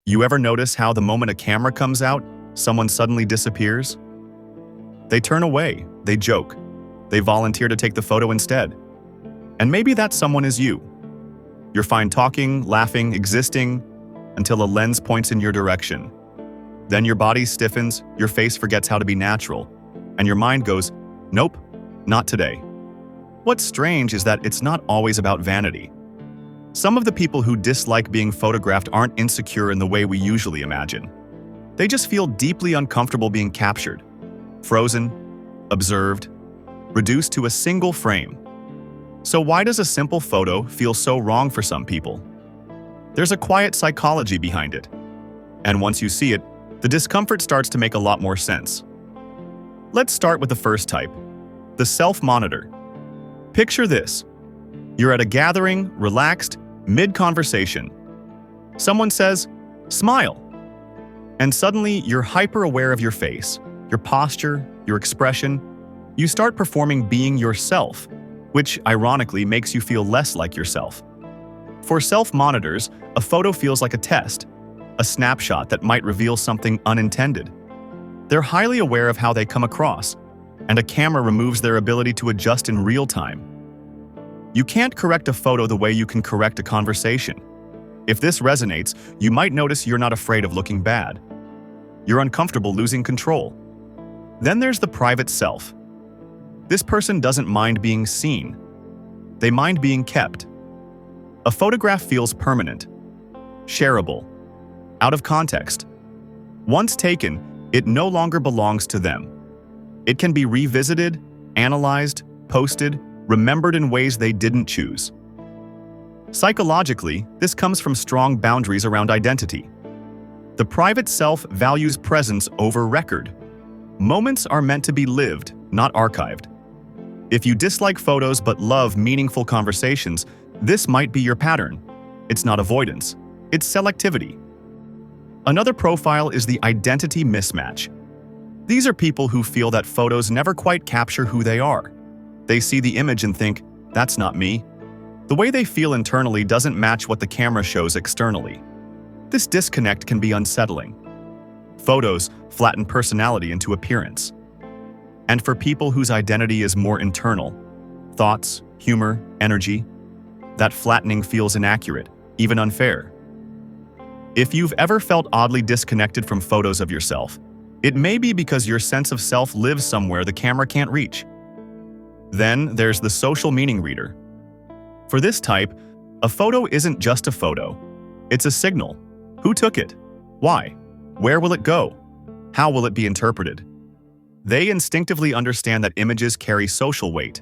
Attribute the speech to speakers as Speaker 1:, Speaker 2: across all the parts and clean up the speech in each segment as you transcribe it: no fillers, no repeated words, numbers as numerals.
Speaker 1: You ever notice how the moment a camera comes out, someone suddenly disappears? They turn away, they joke, they volunteer to take the photo instead. And maybe that someone is you. You're fine talking, laughing, existing, until a lens points in your direction. Then your body stiffens, your face forgets how to be natural, and your mind goes, nope, not today. What's strange is that it's not always about vanity. Some of the people who dislike being photographed aren't insecure in the way we usually imagine. They just feel deeply uncomfortable being captured, frozen, observed, reduced to a single frame. So why does a simple photo feel so wrong for some people? There's a quiet psychology behind it. And once you see it, the discomfort starts to make a lot more sense. Let's start with the first type, the self-monitor. Picture this. You're at a gathering, relaxed, mid-conversation. Someone says, "Smile." And suddenly, you're hyper-aware of your face, your posture, your expression. You start performing being yourself, which ironically makes you feel less like yourself. For self-monitors, a photo feels like a test, a snapshot that might reveal something unintended. They're highly aware of how they come across, and a camera removes their ability to adjust in real time. You can't correct a photo the way you can correct a conversation. If this resonates, you might notice you're not afraid of looking bad. You're uncomfortable losing control. Then there's the private self. This person doesn't mind being seen. They mind being kept. A photograph feels permanent, shareable, out of context. Once taken, it no longer belongs to them. It can be revisited, analyzed, posted, remembered in ways they didn't choose. Psychologically, this comes from strong boundaries around identity. The private self values presence over record. Moments are meant to be lived, not archived. If you dislike photos but love meaningful conversations, this might be your pattern. It's not avoidance, it's selectivity. Another profile is the identity mismatch. These are people who feel that photos never quite capture who they are. They see the image and think, that's not me. The way they feel internally doesn't match what the camera shows externally. This disconnect can be unsettling. Photos flatten personality into appearance. And for people whose identity is more internal, thoughts, humor, energy, that flattening feels inaccurate, even unfair. If you've ever felt oddly disconnected from photos of yourself, it may be because your sense of self lives somewhere the camera can't reach. Then there's the social meaning reader. For this type, a photo isn't just a photo. It's a signal. Who took it? Why? Where will it go? How will it be interpreted? They instinctively understand that images carry social weight.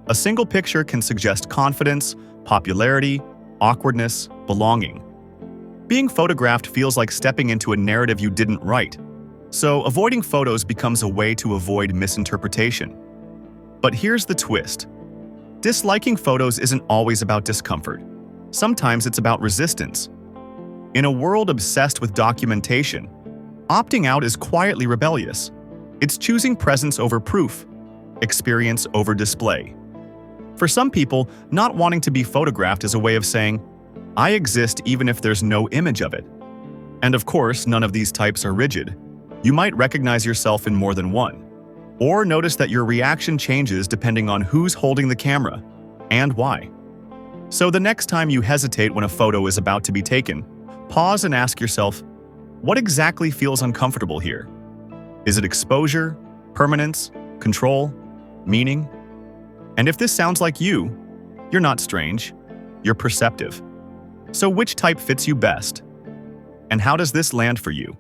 Speaker 1: A single picture can suggest confidence, popularity, awkwardness, belonging. Being photographed feels like stepping into a narrative you didn't write. So avoiding photos becomes a way to avoid misinterpretation. But here's the twist. Disliking photos isn't always about discomfort. Sometimes it's about resistance. In a world obsessed with documentation, opting out is quietly rebellious. It's choosing presence over proof, experience over display. For some people, not wanting to be photographed is a way of saying, I exist even if there's no image of it. And of course, none of these types are rigid. You might recognize yourself in more than one, or notice that your reaction changes depending on who's holding the camera and why. So the next time you hesitate when a photo is about to be taken, pause and ask yourself, what exactly feels uncomfortable here? Is it exposure, permanence, control, meaning? And if this sounds like you, you're not strange, you're perceptive. So which type fits you best? And how does this land for you?